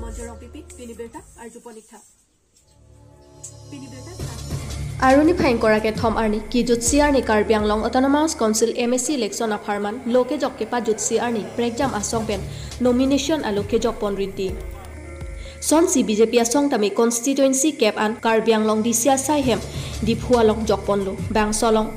Monterong Pipi, Piniberta, Arjuponikta. Piniberta. Aruni Painkorake Tom Arni, Ki Jutsi Arni Karbi Anglong Autonomous Council MSC election of Harman, Loke Jokkepa Jutsi Arni, Breakjam Asongpen, nomination Aloke Jokpon Riti. Son si BJP Asong Tami constituency cap an Karbi Anglong Disia Saihem, Diphualong Jokponlo, Bang Solong.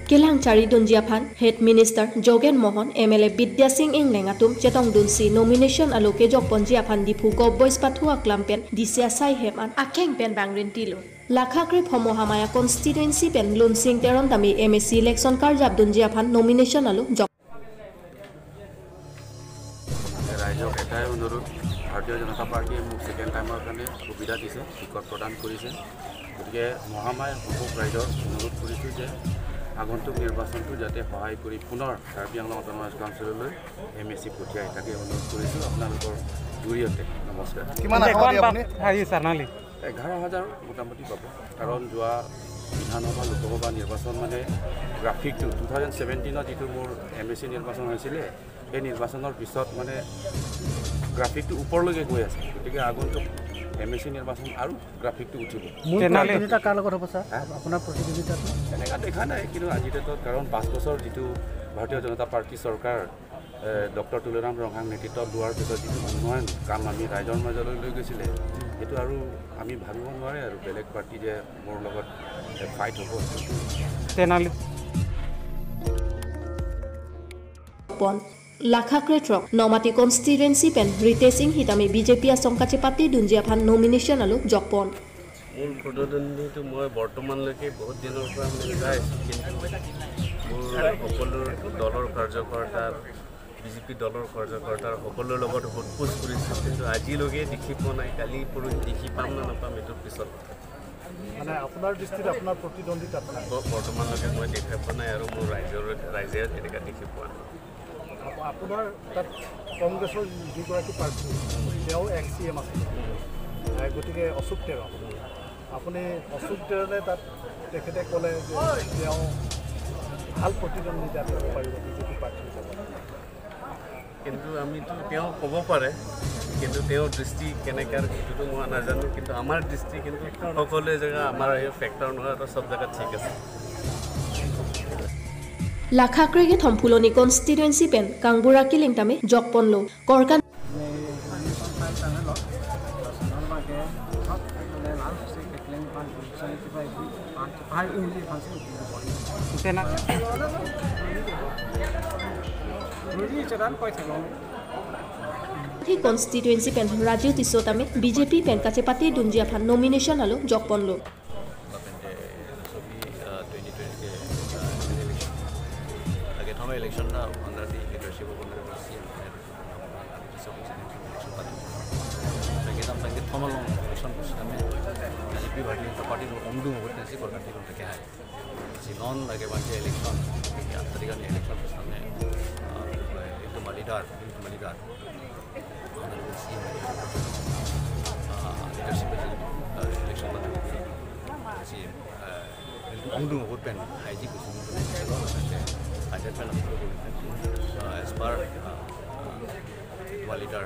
Kilang Chari Dunjiaphan, Head Minister Jogen Mohan, MLA Bidya Singh Inglengatum, Chetong Dunsi, nomination Aloke Jokpon Jiaphan Diphu Go Boys Pathua Klampen, Disia Saihem an Akeng Pen Bangrin Tilo. Lakhakre Homohamaya constituency pen Lunsing Teron Tami MSC election Karjab Dunjiaphan, nomination Alu Jok. Raijok etai onurut Bharatiya Janata Party মোক second টাইমৰ কাৰণে সুবিধা দিছে ticket প্ৰদান কৰিছে গতিকে মহামায়া সকলো ৰাইজৰ অনুৰোধ কৰিছোঁ যে আগন্তুক নিৰ্বাচনটো যাতে সহায় কৰি পুনৰ কাৰ্বি আংলং অটোনমাছ কাউন্সিললৈ এমএসসি পঠিয়াই তাকে অনুৰোধ কৰিছোঁ আপোনালোকৰ জৰিয়তে নমস্কাৰ কিমান আশাবাদী আপুনি হাই সানালি 11000 মোটামুটি পাব কাৰণ যোৱা বিধানসভা লোকসভা নিৰ্বাচন মানে গ্ৰাফিকটো 2017 যিটো মোৰ এমএসসি নিৰ্বাচন হৈছিলে এই নিৰ্বাচনৰ পিছত মানে গ্ৰাফিকটো ওপৰলৈকে গৈ আছে গতিকে আগন্তুক এমএসসি নিৰ্বাচন আৰু গ্ৰাফিকটো উঠিব প্ৰতিনিধিতা কাৰ লগত হ'ব স্যাৰ আপোনাৰ প্ৰতিনিধিতা এনেকা দেখা নাই কিন্তু আজি ডেটত কাৰণ 5 বছৰ যিটো ভাৰতীয় জনতা পাৰ্টি চৰকাৰ ডক্টৰ তুলৰাম ৰংহাং নেতৃত্বত লোৱাৰ পিছত যিটো উন্নয়ন কাম আমি ৰাইজৰ মাজলৈ লৈ গৈছিলে সেইটো আৰু আমি ভাবিব নোৱাৰে আৰু বেলেগ পাৰ্টি যে মোৰ লগত ফাইট হ'ব Tenali Lakhakre Trok, Nomati constituency pen, Rite Singh Hitami, BJP Asongkache Pati Dunjiaphan, nomination Alu Jokpon. মোৰ প্ৰতিদ্বন্দ্বীটো মই বৰ্তমানলৈকে বহুত দিনৰ পৰা মই চাই আছোঁ কিন্তু মোৰ সকলো দলৰ কাৰ্যকৰ্তাৰ বিজেপি দলৰ কাৰ্যকৰ্তাৰ সকলোৰ লগত সোধপোছ কৰিছোঁ কিন্তু আজিলৈকে দেখি পোৱা নাই কালি পৰহি দেখি পাম না নাপাম এইটোৰ পিছত মানে আপোনাৰ দৃষ্টিত আপোনাৰ প্ৰতিদ্বন্দ্বিতা বৰ্তমানলৈকে মই দেখা পোৱা নাই আৰু মোৰ ৰাইজে তেনেকৈ দেখি পোৱা নাই আপোনাৰ তাত কংগ্ৰেছৰ যিগৰাকী প্ৰাৰ্থী তেওঁ এক্স চি এম আছে গতিকে অশোক তেৰণ আপুনি অশোক তেৰণে তাত তেখেতে ক'লে যে তেওঁ ভাল প্ৰতিদ্বন্দ্বিতা দিব পাৰিব বিজেপি প্ৰাৰ্থী হিচাপে কিন্তু আমিতো তেওঁ ক'ব পাৰে কিন্তু তেওঁৰ দৃষ্টি কেনেকৈ সেইটোতো মই নাজানো কিন্তু আমাৰ দৃষ্টি কিন্তু সকলো জেগা আমাৰ এই ফেক্টৰ নহয় চব জেগাত ঠিক আছে Lakhakre ke Thompuloni constituency pen, Kangbura Killing Tami, Jokponlo, Korkan. Constituency pen, Raju Tisotami, BJP pen, Kachepati Dunjiaphan, nomination Alu, Jokponlo. Election now under the leadership of Honorable CM and election party formal election system LP party will undo what they see for party to take si non like one election after the election system into Malidar Honorable CM leadership election party CM undo what pen IG as per Walidar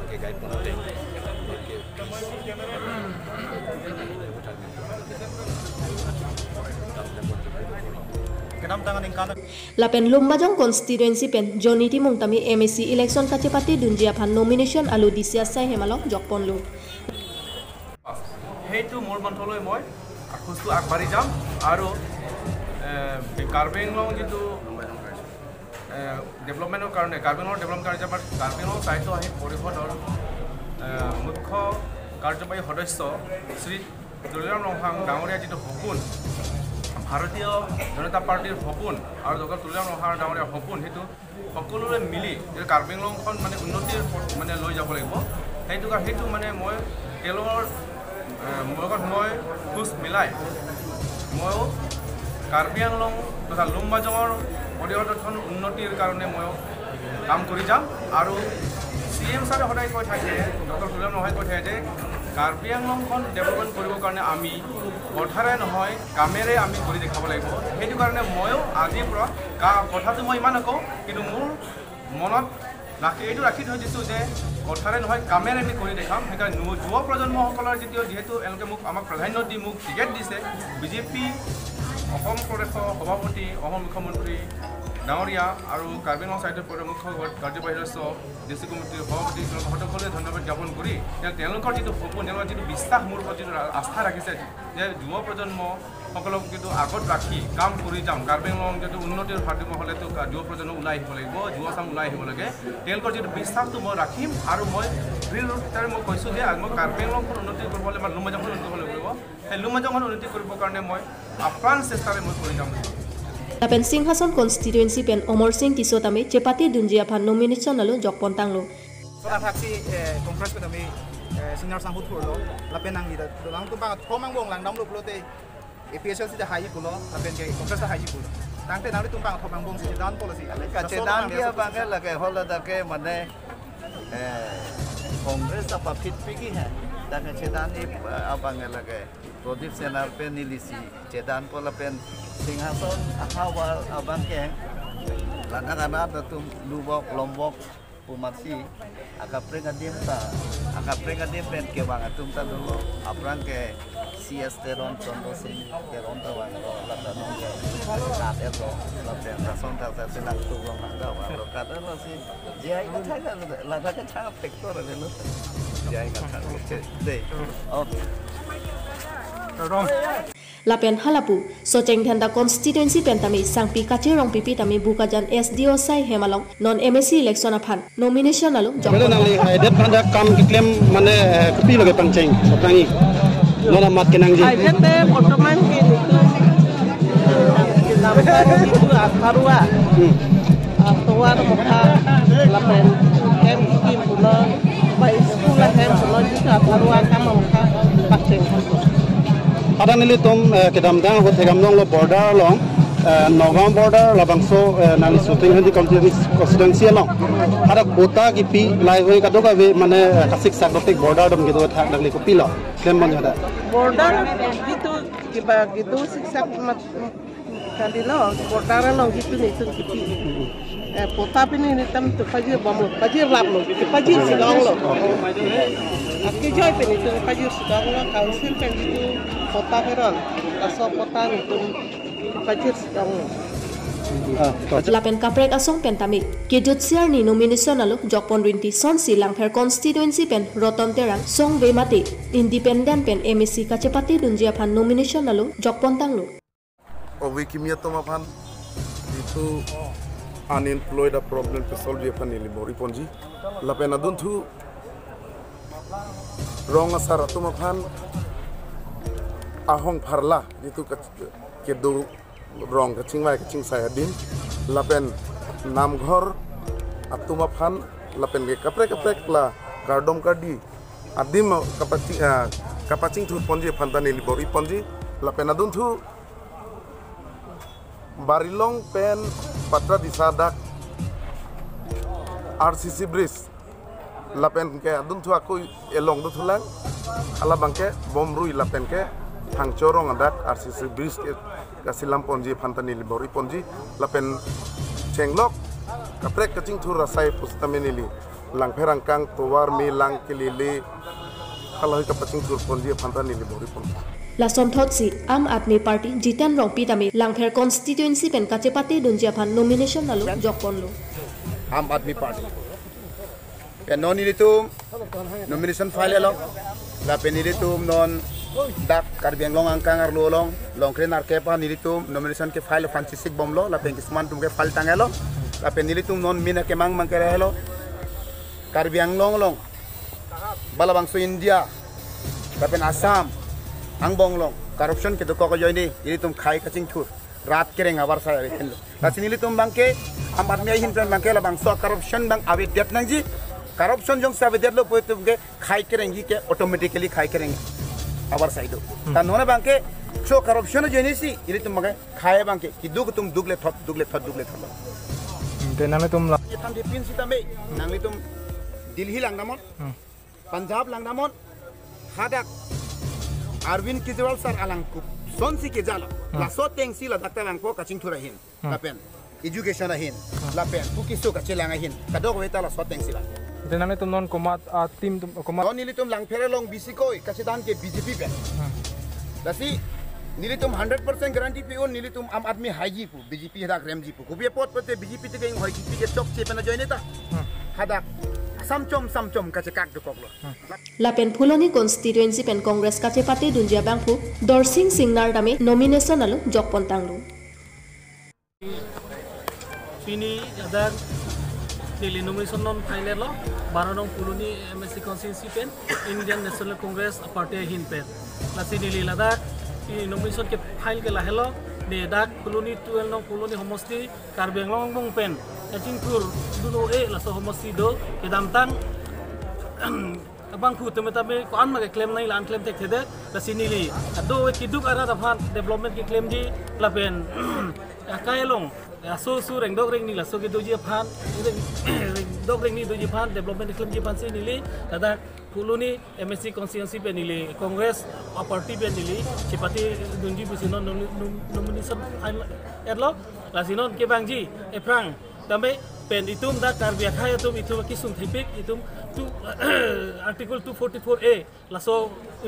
okay guide okay Lapen Lumbajong constituency pen, Joniti Mungtami, MSC election Kachepati Dunjiaphan, nomination Alu Disia Sai Hemalong, Jokponlo. Hey to more Montolo Moy. খুচু আগবাঢ়ি যাম আৰু কাৰ্বি আংলং যিটো ডেভেলপমেণ্টৰ কাৰণে কাৰ্বি আংলঙৰ development কাৰ্যবাহী কাৰ্বি আংলং চাইটো আহি পৰিষদৰ মুখ্য কাৰ্যবাহী সদস্য শ্ৰী তুলৰাম ৰংহাং ডাঙৰীয়া যিটো সপোন ভাৰতীয় জনতা পাৰ্টিৰ সপোন আৰু ডক্টৰ তুলৰাম ৰংহাং ডাঙৰীয়াৰ সপোন সেইটো সকলোৰে মিলি কাৰ্বি আংলংখন মানে উন্নতিৰ মানে লৈ যাব লাগিব সেইটো মানে মই তেওঁলোকৰ মই খোজ মিলাই ময়ো কাৰ্বি আংলং তথা লুম্বাজঙৰ পৰিৱৰ্তন উন্নতিৰ কাৰণে মই কাম কৰি যাম আৰু CM ছাৰে সদায় কৈ থাকে ডক্টৰ তুলৰাম ৰংহাঙে কৈ থাকে যে কাৰ্বি আংলংখন ডেভেলপমেণ্ট কৰিবৰ কাৰণে আমি কথাৰে নহয় কামেৰে আমি কৰি দেখাব লাগিব সেইটো কাৰণে ময়ো আজিৰ পৰা কথাটো মই ইমান নকওঁ কিন্তু মোৰ মনত এইটো ৰাখি থৈ দিছোঁ যে কথাৰে নহয় কামেৰে আমি কৰি দেখাম। সেইকাৰণে যুৱ প্ৰজন্মসকলৰ যিহেতু এওঁলোকে আমাক প্ৰাধান্য দি মোক টিকেট দিছে, বিজেপি অসম প্ৰদেশৰ সভাপতি, অসম মুখ্যমন্ত্ৰী ডাঙৰীয়া আৰু কাৰ্বি আংলং চাইডৰ মুখ্য কাৰ্যবাহী সদস্য ডিষ্ট্ৰিক্ট কমিটিৰ সভাপতি সকলোৱে ধন্যবাদ জ্ঞাপন কৰি তেওঁলোকৰ যিটো সপোন, তেওঁলোকৰ যিটো বিশ্বাস, মোৰ ওপৰত যিটো আস্থা ৰাখিছে যে যুৱ প্ৰজন্মসকলক কিন্তু আগত ৰাখি কাম কৰি যাম। কাৰ্বি আংলং যিটো উন্নতিৰ ভাৰসাম্য হ'লেতো যুৱ প্ৰজন্ম ওলাই আহিব লাগিব, যুৱচাম ওলাই আহিব লাগে। তেওঁলোকৰ যিটো বিশ্বাসটো মই ৰাখিম আৰু মই দৃঢ়তাৰে মই কৈছোঁ যে মই কাৰ্বি আংলংখন উন্নতি কৰিব হ'লে বা লুমাজাংখন উন্নতি কৰিব লাগিব। সেই লুমাজাংখন উন্নতি কৰিবৰ কাৰণে মই আপ্ৰাণ চেষ্টাৰে মই কৰি যাম। Lapen Singhason constituency pen Omar Singh Tisotami Chepati Dunjia Phan nomination alu Jokpon Tanglo. Soda taxi conference ko kami senior sambut puro lapen nang dito. Lang tumpang komang bong lang dam lo plote APSL si haji pulo lapen ke conference ta haji pulo. Tangte nang tumpang komang bong si dan policy. Kacedan dia bangke lage hola dake mane congress apa fit pigi hai. Dan kacedan ni abangke lage Prodip Senar pen nilisi cedan pola pen Singhason awal abang ke anak-anak datum Lubok Lombok Pumasi akapre ngadim pen ke bang atum ta dulu aprang ke CS teron condo sing ke ronda wang lata nong ke kate ro lata rason ta selang tu wang da wang lo kate lo si jai ka thaga lata ka cha factor le lo jai ka thaga de okay Lapen Halapu Socheng Thanda constituency pentami Sangpi Kachirong Pipi Tami Bukajan SDO Sai Hemalong non MSC election aphan nomination alu Jokpon nali det banda kam claim mane kopi lage pangcheng sotangi nona mat kenang ji te botoman ke niku nambar itu akarua atwa mokha lapen kem kim pula bai school hem pula jika akarua kam mokha pacheng Ada nili tom kedam dang ho thegam nong lo border long Nogam border labangso nali shooting hindi constituency long ada kota kipi lai hoi kadoka be mane kasik sakrotik border dom gitu thak dagli ko pilo claim man jada border gitu kiba gitu siksak mat kadilo border long gitu ni tung kipi kota pini ni tam tu pajir bom lo pajir lap lo pajir sidang lo akki joy pini tu pajir sidang lo council pen gitu kota keron aso kota ni tu pajir sidang lo Lapen Kaprek Asong Pentami Kejut Siar ni nomination alu Jokpon Rinti Son Silang Pher constituency pen Roton Terang Song Vemati independent pen MSC Kachepati Dunjia Phan nomination alu Jokpon Tanglo Wikimia Tomaphan itu unemployed problem to solve dia pan ini bori ponji lapen adun thu rong asar Tomaphan ahong pharla itu kedo rong kaching mai kaching saya din lapen namghor Tomaphan lapen ge kaprek la kardom kardi adim kapacing thu ponji phantan ini bori ponji lapen adun thu Barilong pen patra disadak RCC bridge lapen ke adun thu aku elong do thulang ala bangke bomrui lapen ke hangchorong adak RCC bridge ke kasilam ponji phantani libori ponji lapen chenglok kaprek kaching thu rasai pustamenili langpherang kang towar mi lang kelili haloi kapaching thu ponji phantani libori ponji Lason Thotsi Am Admi Party Jitan Rong Pitami Langpher constituency pen Kachepati Dunjia Phan nomination alu Jokpon lo Am Admi Party non ilitum nomination file lo la penilitum non dak Karbi Anglong angkang arlolong longkren arkepa nilitum nomination ke file fancisik bomlo la penkisman tum ke file tangelo la penilitum non mina ke mang mangkerelo Karbi Anglong long balabangso India la pen Assam Angbong long corruption ke doko ko joini ini tum khai kaching thur rat kereng abar sa ren lasin ini tum bangke amar mi hin pen bangke la bangso corruption bang abe det nangji corruption jong sa det lo poe tum ke khai kereng gi ke automatically khai kereng abar sa ido ta nona bangke so corruption joini si ini tum bangke khai bangke ki dug tum dugle thot te name tum la tham de pin si tambe nangli tum Delhi lang namon Punjab lang namon hadak Arvind Kejriwal sar alangku sonsi ke jala la so tengsi la dakta langko kaching thurahin lapen education ahin lapen pukisu ka chilang ahin kadok weta la soteng sila dename tum non komat tim tum komat non nilitum lang ferelong bisikoi kasidan ke BJP pe dasi nilitum 100% garanti pe on nilitum am admi haji pu BJP hadak remji pu kubie pot pote BJP te geng hoi ki ke chok che pena joine ta hadak samchom kache kak de koklo lapen phuloni constituency pen congress kache pate dunjia bangpu dorsing singnar dame nomination alu jokpon tanglu pini adar daily nomination non final lo baranong phuloni MSC constituency pen Indian National Congress party hin pen lasi dili ladak ini nomination ke file ke lahelo de dak phuloni 12 nong phuloni homosti Karbenglong mong pen Kacingkur dulu laso homosti do kedam tang abang ku teme ko an ma claim nai lan claim tek thede la sinili ado kiduk ara dapat development ki claim di laben kailong aso su reng dok reng ni la so ke doji phan dok reng ni doji phan development claim ji phan sinili dada puluni MSC constituency pe nili congress party pe nili chipati dunji busino nomination erlo la sinon ke bangji eprang tambe pen itum da karbia khaya tum itu kisum thipik itum tu article 244A laso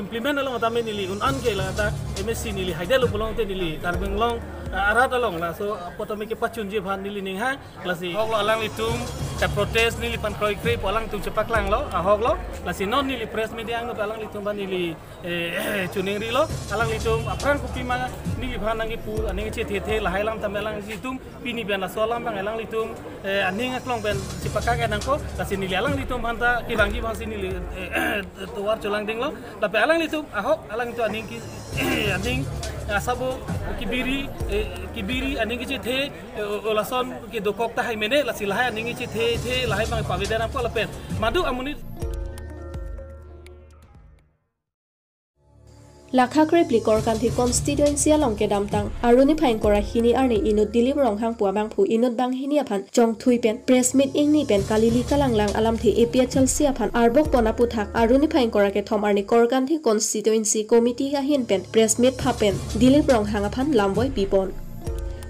implement along atame nili unan ke la ta MSC nili haidelo bolong te nili Karbenglong arat along laso potome ke pachun je bhan nili ning ha lasi hok lo alang itum ka protest nili pan kroi kre polang tum cepak lang lo hok lo lasi non nili press media ang alang itum ban nili chuning ri lo alang itum apran kupi ma nili bhan nangi pu aning che the la hailang tamelang itum pini ben la solam bang alang itum aning aklong ben cipaka ke nangko lasi nili alang itum banta ki bangji bang sini nili tuar cholang ding lo tapi alang itum ahok alang itu aning ki aning asabo kibiri aning ki the olason ki dokok ta hai mene lasi lahai aning ki the lahai bang pawidana ko lapen madu amuni লাখাগ্ৰে প্লিকৰ কান্থি constituency লংকে দামতাং আৰুনি fine কৰা হিনি আৰ্নি ইনুত দিলীপ ৰংহাং পুৱা বাংফু ইনুত বাং হিনি আফান জং থুই পেন প্ৰেছ মিট ইংনি পেন কালিলি কালাংলাং আলামথি এপিএচএল সি আফান আৰবক পনাপু থাক আৰুনি ফাইন কৰাকে থম আৰ্নি কৰকান্থি কনষ্টিটুৱেঞ্চি কমিটি আহিন পেন প্ৰেছ মিট ফাপেন দিলীপ ৰংহাং আফান লামবই বিপন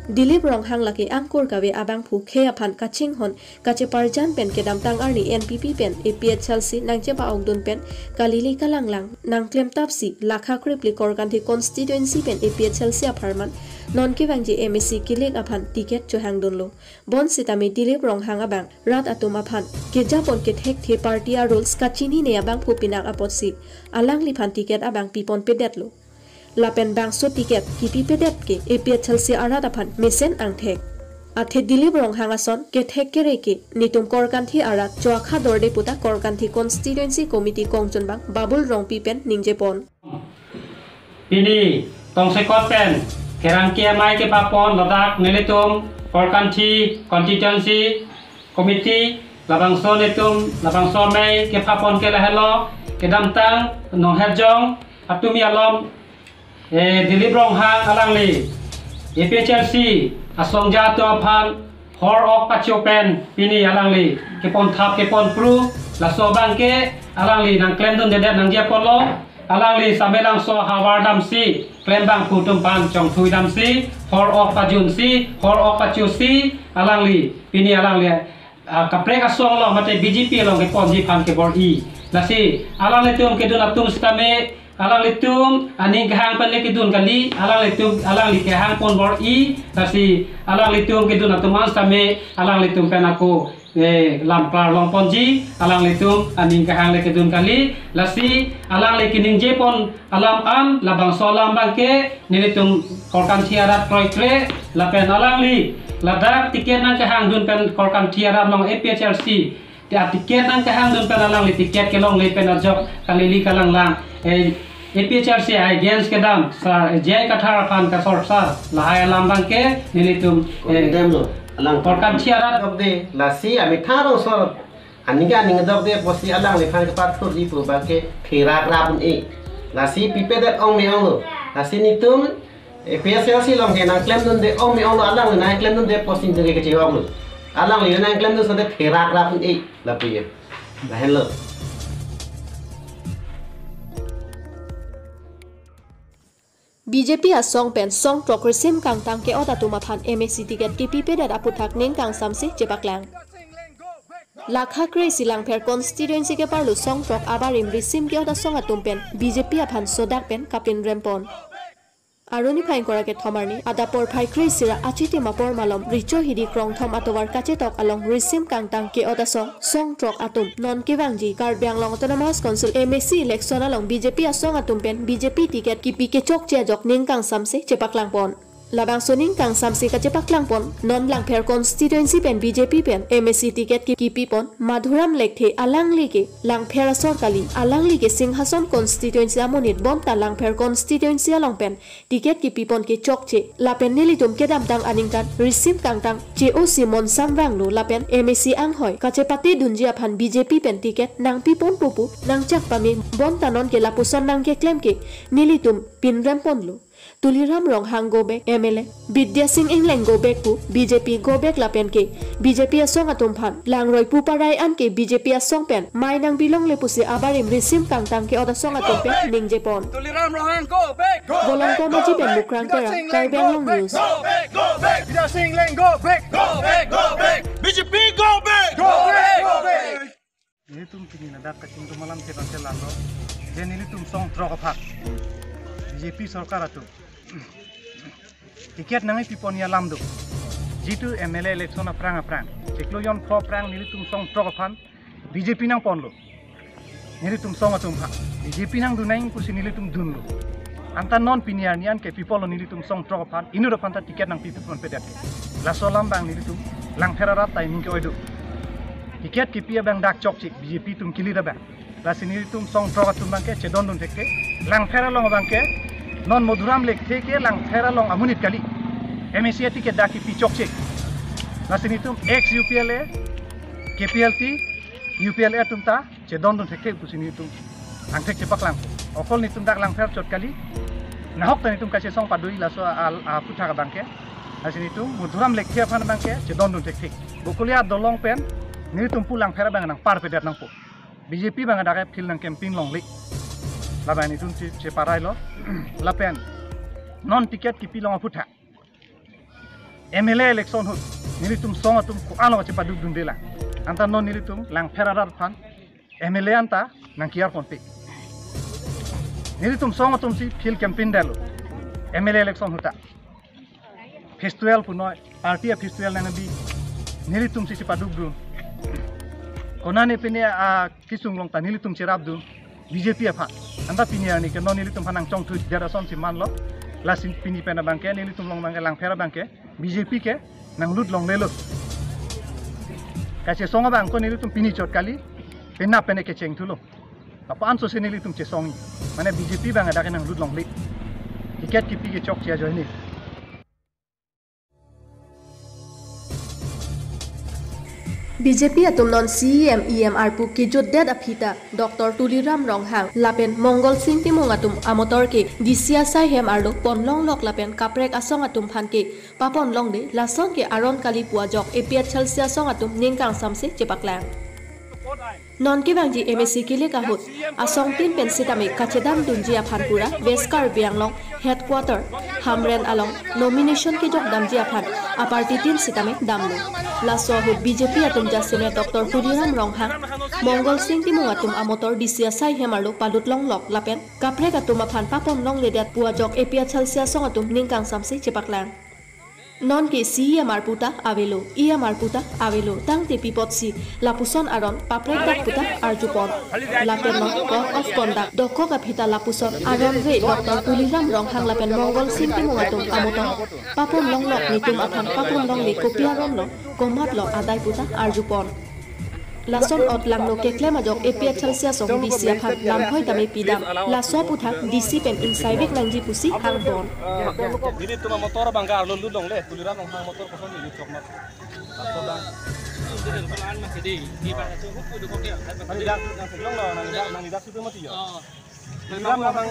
Dilip Ronghang laki angkur gawe abang phu khe aphan kaching hon kache parjan pen ke damtang arni NPP pen APH Chelsea nangche ba ogdun pen kalili kalanglang nang klem tapsi lakha kripli korganthi constituency pen APH Chelsea aparman non ke bangji MSC kilek aphan ticket johang donlo bon sitami Dilip Ronghang abang rat atum aphan ke japon ke thek the party a rules kachini ne abang phu pinak apotsi alang li phan ticket abang pipon pedetlo lapen bang so tiket kipi pedet ke APH Chelsea arat aphan mesen angthek athe Dilip Ronghang ason ke thek kere ke nitum korkanthi arat chokha dorde puta korkanthi constituency committee kongchon bang babul rongpi pen ningje pon ini tongsekot pen kerang kia mai ke papon ladak nelitum korkanthi constituency committee labang so netum labang so mai ke papon ke lahelo ke damtang nong herjong atumi alom Dilip Ronghang alang li APH Chelsea asong jatuh aphan hor ok pachopen pini alang li kepon thap kepon pru laso bangke alang li nang klem dun dedet nang japon lo alang li samelang so hawar damsi klem bang putum pan chong thui damsi hor ok pajun si hor ok pachu si alang li pini alang li kaprek asong lo mate BJP lo kepon ji pan ke bor I lasi alang li tum kedun atum stame alang litum aning kahang pan lekidun kali alang li kahang pon bor I kasi alang litum kidun atuman same alang litum penako lampar long ponji alang litum aning kahang lekidun kali lasi alang likining jepon alam am labang solam bangke nilitum korkan tiarat proyekre lapen alang li ladak tiket nang kahang dun pen korkan tiarat long APH Chelsea dia tiket nang kahang dun pen alang li tiket kelong li pen ajok kalili kalang lang APH Chelsea against kedam sar jai kathar pan ka sor sar lahai alam bangke nilitum demlo alang korkan tiarat obde lasi ami tharo sor aniga ning dobde posi alang le phan ka pat thuri pu bangke phirak rabun e lasi pipedet ong me ong lasi nitum APH Chelsea long ke nang klem dun de ong me ong alang na klem dun de posin de ke jiwang alang le nang klem dun so de phirak rabun e la piye la hello BJP asong pen song trokresim kang tang ke ota tumaphan MSC ticket KPP dat aputhak ning kang samsi chepaklang lakha kre silang pher constituency ke parlu song trok abarim risim ke ota song atumpen BJP aphan sodak pen kapin rempon Aroni phain korake thomarni adapor phai kre sira achiti mapor malom richo hidi krong thom atowar kache tok along risim kang tang ke ota song trok atum non kewangji Karbi Anglong Autonomous Council MSC election along BJP asong atumpen BJP ticket ki pike chok che jok ning kang samse chepaklang pon labang soning kang samse ka chepaklang pon non lang pher constituency pen BJP pen MSC ticket ki pipon Madhuram Lekthe alangli ke lang pher asor kali alangli ke Singhason constituency amonit bom ta lang pher constituency along pen ticket ki pipon ke chok che lapen nilitum ke dam dang aningkan receive kang tang JO Simon Samrang lo lapen MSC ang hoy ka chepati dunjia phan BJP pen ticket nang pipon pupu nang chak pami bom tanon ke lapuson nang ke claim ke nilitum pin rempon lo Tuliram Ronghang go back MLA Bidya Singh Englang go back pu BJP go back lapen ke BJP asong atum phan langroi puparai an ke BJP asong pen mai nang bilong le pusi abarim risim kang tang ke oda song atum pen ning jepon Tuliram Ronghang go back bolong ko maji pen mukrang tera Karbi Anglong news go back Bidya Singh Englang go back BJP go back ini tum kini nadak kacing tumalam ke pantai lando dan ini tum song trok apa BJP सरकार आतो ticket नंगे पिपोनिया लामदो जितु MLA election अप्रांग चेकलो यन फो प्रांग निली तुम सong truck फान BJP नंग पनलो निली तुम सong अतुम फा BJP नंग दुनाइंग कुसी निली तुम दुनलो अंता नॉन पिनियर नियान के पिपोलो निली तुम सong ट्रक फान इनु रफान ता टिकेट नंग पिपि फोन पे देते लासोलाम बांग निली तुम लांग फेरारा टाइमिंग के ओइदो टिकेट की पिया बांग डाक चौक चिक BJP तुम किली रबा लासी निली तुम song ट्रक अतुम बांग के चेदन दुन टेके लांग फेरालो बांग के non Madhuram Lekthe ke lang thera long amunit kali MSC ticket daki pi chokche nasini tum ex UPLA KPLT UPLA tumta chedon don theke kusini tum angthek chepaklang okol ni tum dak lang fer chot kali nahok tani tum kache song padui laso a putha ka bangke nasini tum Madhuram Lekthe phan bangke chedon don theke bokulia dolong pen ni tum pulang fera bang nang par pedat nang po BJP bang ada fil nang camping long lik labani tum che parai lo lapen non ticket ki pilong aputha MLA election hut nilitum song atum ko alo che paduk dundela anta non nilitum lang ferarar fan MLA anta nang kiar ponte nilitum song atum si fil campaign dalo MLA election huta festival puno party festival nang bi nilitum si paduk dun konane pene a kisung long ta nilitum cherap dun BJP apa anda pinia ni ke non nilitum panang chong tu jarason si man lo lasin pini pena bangke nilitum long bangke lang fera bangke BJP ke nang lut long lelo kache songa bang ko nilitum pini chot kali pena pene ke cheng thulo apa anso se nilitum che songi mane BJP bang ada ke nang lut long le tiket ki pi ke chok chia joini BJP atum non CEM EMR pu ki joddet aphita Dr. Tuliram Ronghang lapen Mongol Singh timung atum amotor ke disia sai hem arlo ponlong lok lapen kaprek asong atum phan ke papon long de lasong ke aron kali puwa jok epiat chalsia song atum ningkang samse chepaklang non ki bangji MSC kile ka hut asong tin pensitame kachedam dunjia phanpura West Karbi Anglong headquarter Hamren along nomination ke jok damji aphan aparti tin sitame damlo laso hut BJP atum jasime Dr. Tuliram Ronghang Mongol Singh timung atum amotor disia sai hemarlo palut long lok lapen kaprek atum aphan papon long ledat puwa jok epia chalsia song atum ningkang samse chepaklang non ke CEMR puta avelo EMR puta avelo tang te pipotsi lapuson aron paprek dak puta arjupon lapen non code of conduct doko ka phita lapuson aron re Dr. Tuliram Ronghang lapen Mongol Singh timung atum amotor papon long lok nitum aphan papon long le kopia ron lo komat lo adai puta arjupon lason ot langno ke klema jok epia chalsia song disia phan lam hoi tame pidam laso puthak DC pen insaivek langji pusi hangbon ini tuma motor bangga arlo ludong le Tuliram Ronghang motor koson ni chokmat atau bang ini pelan masih di pada cukup udah kok ya nanti dak long lo nanti dak situ mati ya Tuliram Ronghang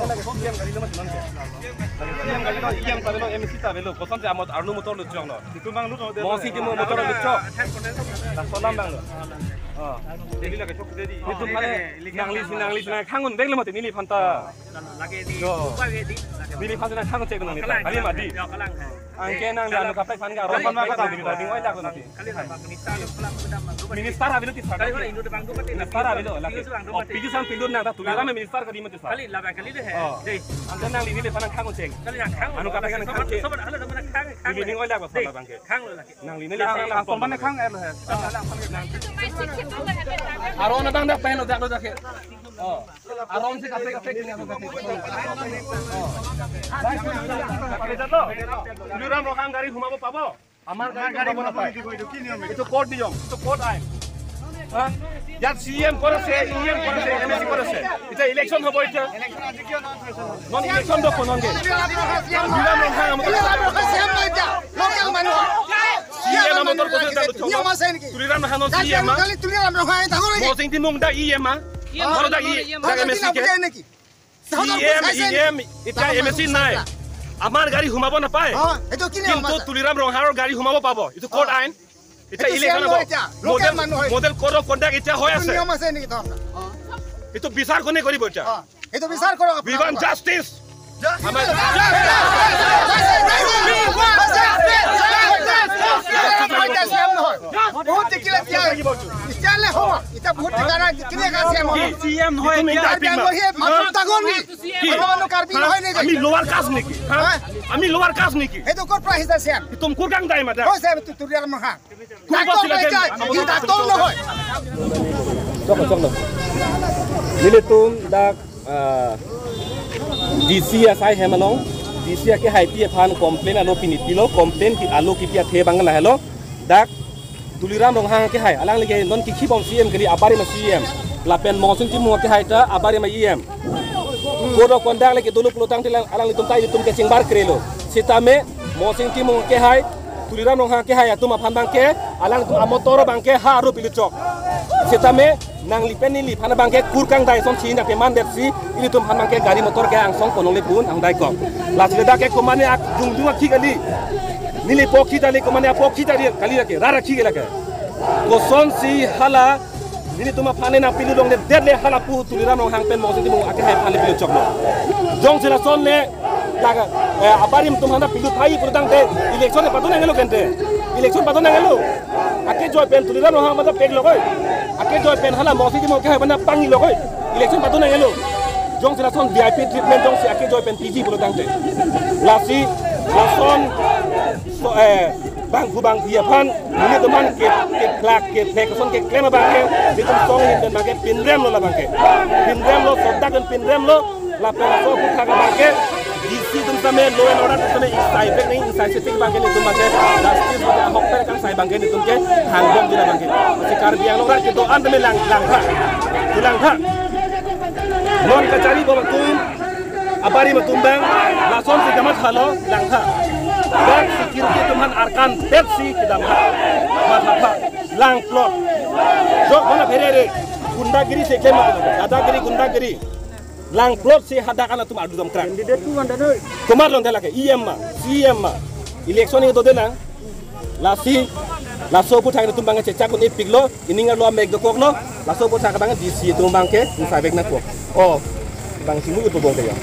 lagi kok diam kali lo mati nanti diam kali lo MSC ta belo koson se amot arlo motor lu chong lo itu bang lu mau si timo motor lu chok solam bang lo jadi lagi chok jadi itu nanglis nang kangun beg lo mati nili phanta lagi di Bili pasal nak kang cek nang ni. Kali mati. Angke nang dia anu kapai fan ka roman ma ka bili tadi ngoi dak nanti. Minister habis itu kali hola Indo bangku mati. Minister habis itu lagi. Piju sam pindur nang tak tuliram minister ka di mati. Kali laba kali deh. Deh. Angke nang ini lepas kang cek. Kali yang kang. Anu kapai kan kang cek. Sobat ala mana kang. Bili ngoi dak pasal bangke. Kang lo lagi. Nang ini lepas sopan kang er lah. Aron bang dak pen dak dak. Aron se kapai kini aku kapai. Tuliram rohang gari humabo pabo. Amar gari humabo apa? Itu code niyom. Itu code ain. Jat CM korase, EM korase, MSC korase. Itu election hobo itu. Non election do konon ge. Tuliram rohang amot. Lokal manu. CM amot korase dak chobo. Tuliram rohang non CM ma. Tuliram rohang dak lagi. Mo sing timung dak EM ma. Mo dak EM. Dak MSC ke. EM itu MSC naik. Amar gari humabo na pae. Kintu tuliram rohang gari humabo pabo. Itu code ain. Itu election model code of conduct itu hoy ase. Itu bisar kone kori bocha. Itu bisar koro. We want justice. बहुत किला क्या चले हो इता बहुत गाना किने का CM हो सीएम होय क्या होय मात्र तगोन नी भगवानो कारबी होय नहीं আমি লোয়ার কাজ নাকি আমি লোয়ার কাজ নাকি এই তো কোন প্রাইস দা सीएम তুম কুরগাং দাই মাদা हो साहब तू तुरिया महा डाक्टर न होय चलो निले तुम dak DCSI hemalong DCSI ke hai pie phan complain alo pinitilo complain ki alo ki pia the bangal hello dak tuliram rohang ke hai alang lege non ki khibom CM kali abari ma CM lapen mosing ti mo ke hai ta abari ma EM kodo kondak lege dulu pelutang tilang alang litum tai litum ke singbar krelo sitame mosing ti mo ke hai tuliram rohang ke hai atum aphan bangke alang tu amotoro bangke haru pilucok sitame nang lipen ni lipana bangke kurkang dai som china ke mandet si ini tum han bangke gari motor ke angsong konong lepun ang dai kok lasleda ke komane ak jungdunga kigali nili pokhi dali komane pokhi dali kali lake rara ki lake koson si hala nili tuma phane na pilu dong de dedle hala pu tuliram no hang pen mo sing mo ake hai phane pilu chokno jong sila son ne laga abarim tum hana pilu thai purdang de election patun ngelo kente election patun ngelo ake joy pen tuliram no hang mata peg logoi ake joy pen hala mo sing mo ke hai bana pangi logoi election patun ngelo jong sila son VIP treatment jong si ake joy pen PG purdang de lasi lason bang kubang dia pan ini teman ke plak ke pekeson ke klema bangke ditum song ini dan bangke pinrem lo la bangke pinrem lo sodak dan pinrem lo la pela so putha ka bangke disi tum same lo en order tum insai pek nei insai setting bangke ni tum bangke justice ho hok per kan sai bangke ni tum ke hangbom dila bangke si kar biang lo ke do and me lang ha non ka cari bo tum abari matumbang lason si gamat halo lang ha dan security tuman arkan Pepsi kita mata lang plot jok mana perere gundagiri se kema dadagiri gundagiri lang plot se hadakan tum adu dam krak kumar lon tela ke EM ma CM ma election ni do delang lasi laso puthang tum bang cecak kun ipiglo ininga lo meg do kokno laso puthang bang DC tum bang ke insai bek na ko oh bang simu itu bong ya